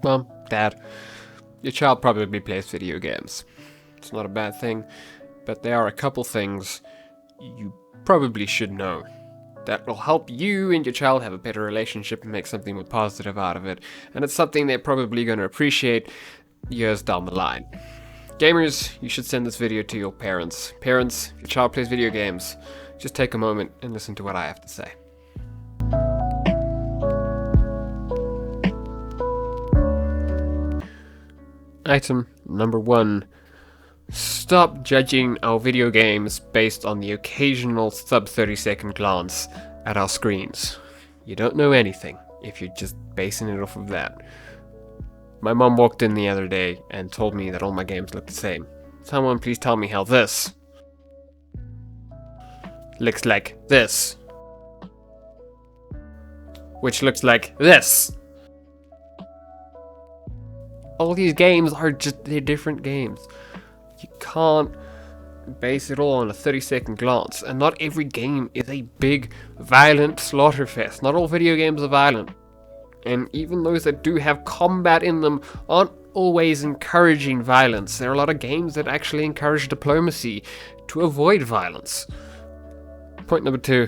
Mom, Dad, your child probably plays video games. It's not a bad thing, but there are a couple things you probably should know that will help you and your child have a better relationship and make something more positive out of it, and it's something they're probably going to appreciate years down the line. Gamers, you should send this video to your parents. Parents, if your child plays video games, just take a moment and listen to what I have to say. Item number 1. Stop judging our video games based on the occasional sub 30-second glance at our screens. You don't know anything if you're just basing it off of that. My mom walked in the other day and told me that all my games look the same. Someone please tell me how this looks like this, which looks like this. All these games are they're different games. You can't base it all on a 30-second glance, and not every game is a big, violent slaughterfest. Not all video games are violent. And even those that do have combat in them aren't always encouraging violence. There are a lot of games that actually encourage diplomacy to avoid violence. Point number 2,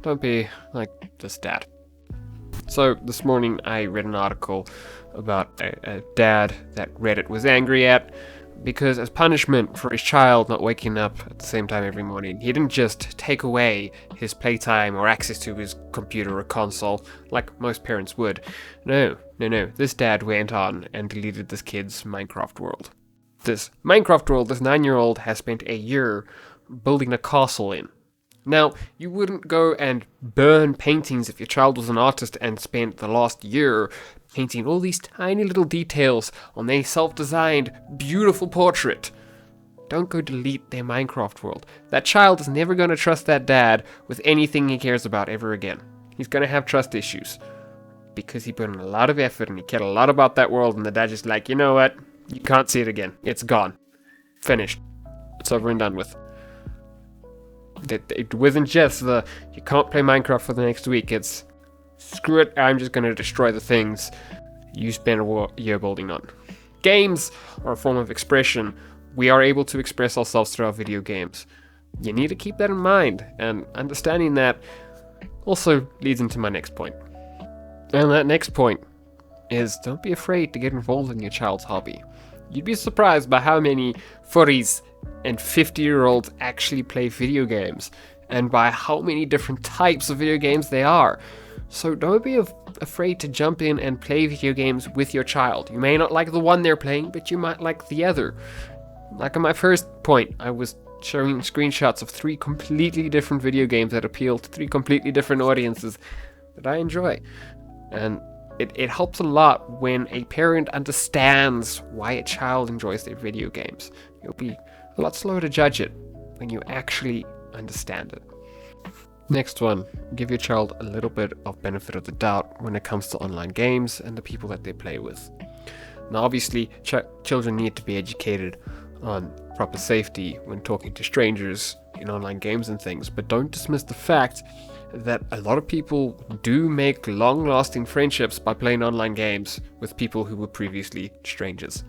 don't be like this dad. So this morning I read an article about a dad that Reddit was angry at because as punishment for his child not waking up at the same time every morning, he didn't just take away his playtime or access to his computer or console like most parents would. No. This dad went on and deleted this kid's Minecraft world. This Minecraft world this 9-year-old has spent a year building a castle in. Now, you wouldn't go and burn paintings if your child was an artist and spent the last year painting all these tiny little details on their self-designed, beautiful portrait. Don't go delete their Minecraft world. That child is never going to trust that dad with anything he cares about ever again. He's going to have trust issues because he put in a lot of effort and he cared a lot about that world, and the dad just like, you know what? You can't see it again. It's gone. Finished. It's over and done with. It wasn't just the, you can't play Minecraft for the next week. It's, screw it, I'm just going to destroy the things you spent a year building on. Games are a form of expression. We are able to express ourselves through our video games. You need to keep that in mind, and understanding that also leads into my next point. And that next point is, don't be afraid to get involved in your child's hobby. You'd be surprised by how many furries and 50-year-olds actually play video games, and by how many different types of video games they are. So don't be afraid to jump in and play video games with your child. You may not like the one they're playing, but you might like the other. Like in my first point, I was showing screenshots of 3 completely different video games that appeal to 3 completely different audiences that I enjoy. And it helps a lot when a parent understands why a child enjoys their video games. You'll be a lot slower to judge it when you actually understand it. Next one, give your child a little bit of benefit of the doubt when it comes to online games and the people that they play with. Now obviously, children need to be educated on proper safety when talking to strangers in online games and things, but don't dismiss the fact that a lot of people do make long-lasting friendships by playing online games with people who were previously strangers.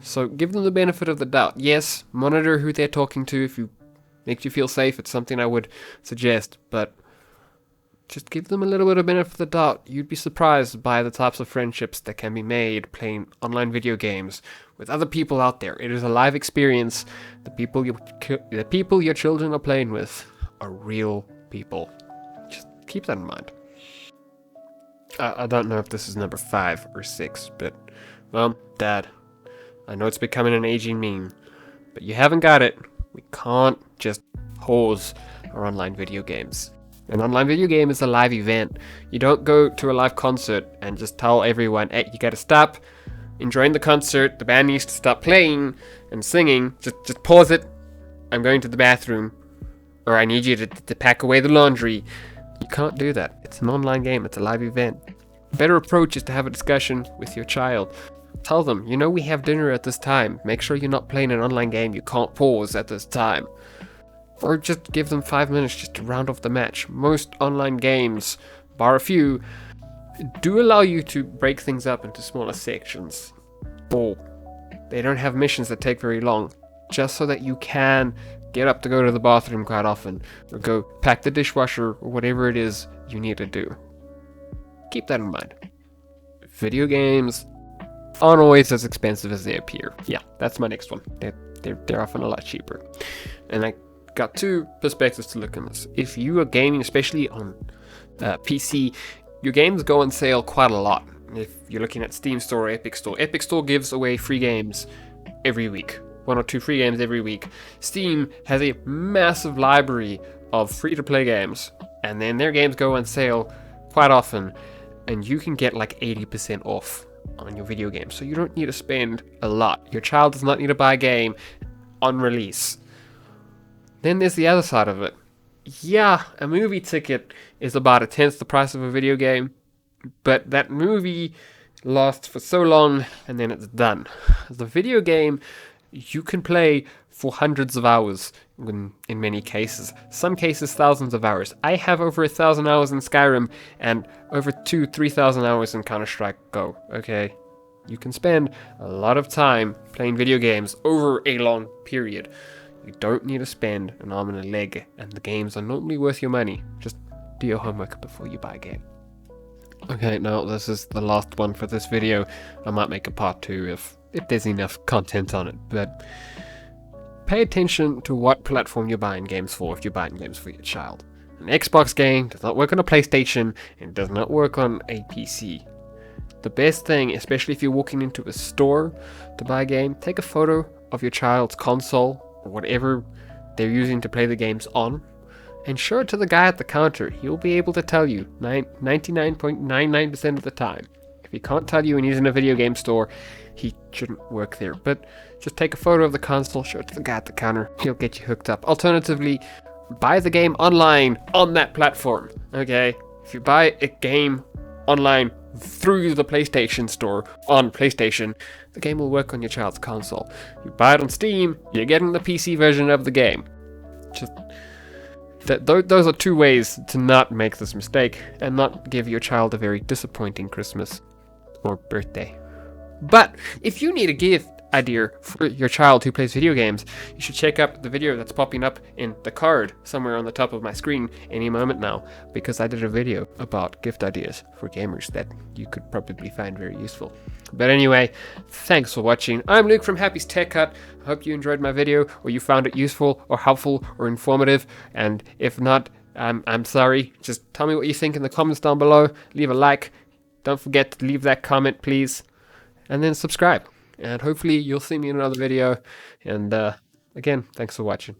So give them the benefit of the doubt. Yes, monitor who they're talking to if you makes you feel safe. It's something I would suggest, but just give them a little bit of benefit of the doubt. You'd be surprised by the types of friendships that can be made playing online video games with other people out there. It is a live experience. The people your children are playing with are real people. Just keep that in mind. I don't know if this is number 5 or 6, but Mom, Dad, I know it's becoming an aging meme, but you haven't got it. We can't just pause our online video games. An online video game is a live event. You don't go to a live concert and just tell everyone, hey, you gotta stop enjoying the concert, the band needs to stop playing and singing, just pause it, I'm going to the bathroom, or I need you to pack away the laundry. You can't do that. It's an online game, it's a live event. A better approach is to have a discussion with your child. Tell them, you know we have dinner at this time. Make sure you're not playing an online game you can't pause at this time. Or just give them 5 minutes just to round off the match. Most online games, bar a few, do allow you to break things up into smaller sections, or they don't have missions that take very long, just so that you can get up to go to the bathroom quite often, or go pack the dishwasher, or whatever it is you need to do. Keep that in mind. Video games aren't always as expensive as they appear. Yeah, that's my next one. They're often a lot cheaper. And I got two perspectives to look at this. If you are gaming, especially on PC, your games go on sale quite a lot. If you're looking at Steam Store or Epic Store, Epic Store gives away free games every week. 1 or 2 free games every week. Steam has a massive library of free-to-play games, and then their games go on sale quite often, and you can get like 80% off on your video game. So you don't need to spend a lot. Your child does not need to buy a game on release. Then there's the other side of it. Yeah, a movie ticket is about 1/10 the price of a video game, but that movie lasts for so long and then it's done. The video game you can play for hundreds of hours in many cases. Some cases thousands of hours. I have over 1,000 hours in Skyrim and over 3,000 hours in Counter-Strike Go, okay? You can spend a lot of time playing video games over a long period. You don't need to spend an arm and a leg, and the games are normally worth your money. Just do your homework before you buy a game. Okay, now this is the last one for this video. I might make a part 2 if there's enough content on it, but pay attention to what platform you're buying games for if you're buying games for your child. An Xbox game does not work on a PlayStation and does not work on a PC. The best thing, especially if you're walking into a store to buy a game, take a photo of your child's console or whatever they're using to play the games on and show it to the guy at the counter. He'll be able to tell you 99.99% of the time. If he can't tell you and he's in a video game store, he shouldn't work there. But just take a photo of the console, show it to the guy at the counter. He'll get you hooked up. Alternatively, buy the game online on that platform. Okay? If you buy a game online through the PlayStation store on PlayStation, the game will work on your child's console. You buy it on Steam, you're getting the PC version of the game. Just those are 2 ways to not make this mistake and not give your child a very disappointing Christmas or birthday. But if you need a gift idea for your child who plays video games, you should check out the video that's popping up in the card somewhere on the top of my screen any moment now, because I did a video about gift ideas for gamers that you could probably find very useful. But anyway, thanks for watching. I'm Luke from Happy's Tech Hut. I hope you enjoyed my video, or you found it useful or helpful or informative, and if not, I'm sorry. Just tell me what you think in the comments down below. Leave a like. Don't forget to leave that comment, please. And then subscribe. And hopefully you'll see me in another video. And again, thanks for watching.